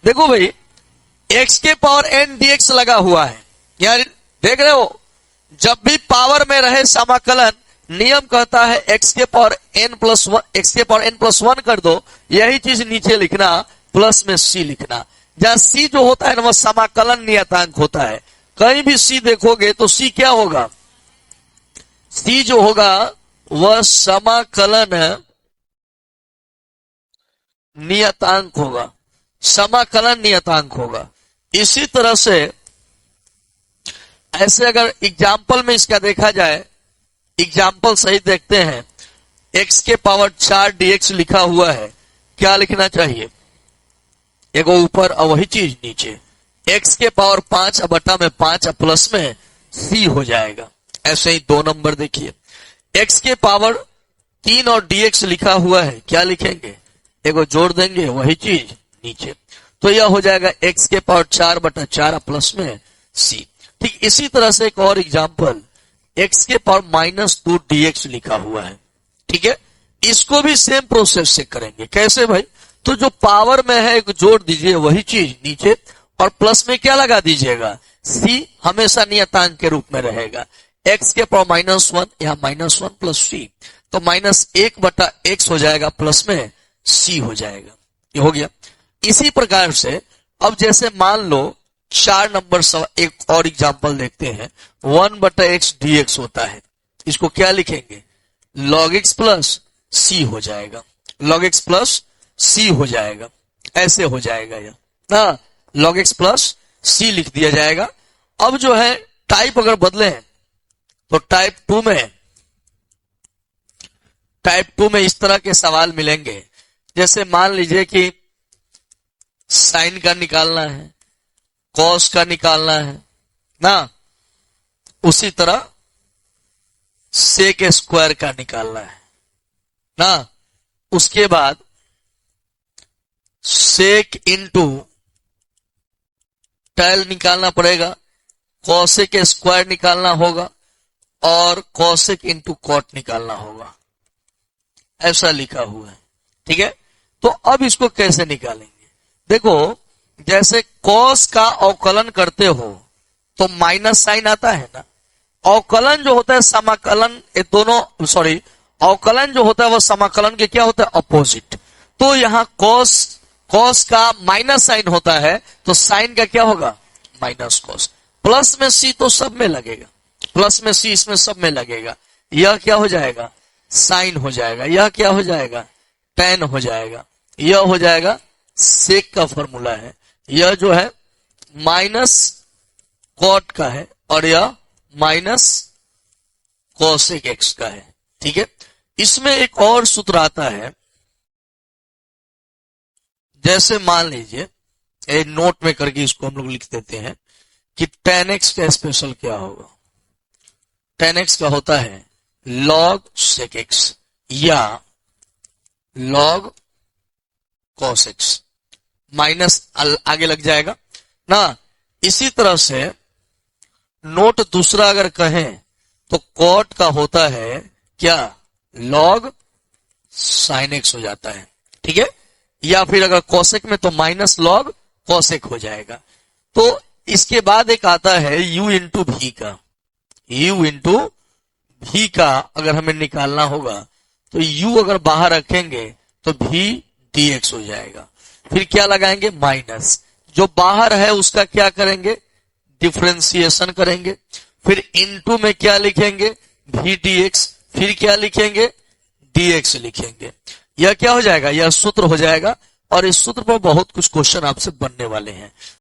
देखो भाई, x के पावर n dx लगा हुआ है, यार देख रहे हो, जब भी पावर में रहे समाकलन, नियम कहता है x के power n plus one, x के पावर n प्लस वन कर दो, यही चीज नीचे लिखना, प्लस में c लिखना। जहां c जो होता है ना वह समाकलन नियतांक होता है। कहीं भी c देखोगे तो c क्या होगा, c जो होगा वह समाकलन नियतांक होगा, समाकलन नियतांक होगा। इसी तरह से ऐसे अगर एग्जाम्पल में इसका देखा जाए, एग्जाम्पल सही देखते हैं, x के पावर 4 dx लिखा हुआ है, क्या लिखना चाहिए, एगो ऊपर और वही चीज नीचे, x के पावर 5 बटा में 5 प्लस में c हो जाएगा। ऐसे ही 2 नंबर देखिए, x के पावर 3 और dx लिखा हुआ है, क्या लिखेंगे, एगो जोड़ देंगे वही चीज नीचे, तो यह हो जाएगा x के पावर 4 बटा 4 प्लस में c। ठीक इसी तरह से एक और एग्जाम्पल, x के पावर -2 dx लिखा हुआ है, ठीक है, इसको भी सेम प्रोसेस से करेंगे। कैसे भाई, तो जो पावर में है एक जोड़ दीजिए वही चीज नीचे, और प्लस में क्या लगा दीजिएगा, c हमेशा नियतांक के रूप में रहेगा। x के पावर -1, यहां -1 प्लस c, तो -1 बटा x हो जाएगा, प्लस में c हो जाएगा। ये हो गया। इसी प्रकार से अब जैसे मान लो 4 नंबर एक और एग्जांपल देखते हैं, 1 बटा x dx होता है, इसको क्या लिखेंगे, log x प्लस c हो जाएगा, log x प्लस c हो जाएगा, ऐसे हो जाएगा यह ना, log x प्लस c लिख दिया जाएगा। अब जो है टाइप अगर बदले हैं तो टाइप 2 में इस तरह के सवाल मिलेंगे, जैसे मान लीजिए कि साइन का निकालना है, कॉस का निकालना है ना, उसी तरह सेक स्क्वायर का निकालना है ना, उसके बाद सेक इंटू टैल निकालना पड़ेगा, कॉसेक स्क्वायर निकालना होगा, और कॉसेक इंटू कॉट निकालना होगा, ऐसा लिखा हुआ है। ठीक है, तो अब इसको कैसे निकालेंगे, देखो जैसे कॉस का अवकलन करते हो तो माइनस साइन आता है ना, अवकलन जो होता है समाकलन, ये दोनों सॉरी अवकलन जो होता है वह समाकलन के क्या होता है, अपोजिट। तो यहां कॉस का माइनस साइन होता है, तो साइन का क्या होगा, माइनस कॉस, प्लस में सी तो सब में लगेगा, प्लस में सी इसमें सब में लगेगा, यह क्या हो जाएगा, साइन हो जाएगा, यह क्या हो जाएगा, टेन हो जाएगा, यह हो जाएगा सेक का फॉर्मूला है, यह जो है माइनस कॉट का है, और यह माइनस कॉसेक एक्स का है। ठीक है, इसमें एक और सूत्र आता है, जैसे मान लीजिए एक नोट में करके इसको हम लोग लिख देते हैं कि tan x का स्पेशल क्या होगा, tan x का होता है log sec x या log cos x, माइनस आगे लग जाएगा ना। इसी तरह से नोट दूसरा अगर कहें तो cot का होता है क्या, log sin x हो जाता है। ठीक है, या फिर अगर cosec में तो माइनस log cosec हो जाएगा। तो इसके बाद एक आता है u इंटू भी का, u इंटू भी का अगर हमें निकालना होगा तो u अगर बाहर रखेंगे तो भी dx हो जाएगा, फिर क्या लगाएंगे, माइनस, जो बाहर है उसका क्या करेंगे, डिफरेंशिएशन करेंगे, फिर इनटू में क्या लिखेंगे, भी dx, फिर क्या लिखेंगे, dx लिखेंगे। यह क्या हो जाएगा, यह सूत्र हो जाएगा, और इस सूत्र पर बहुत कुछ क्वेश्चन आपसे बनने वाले हैं।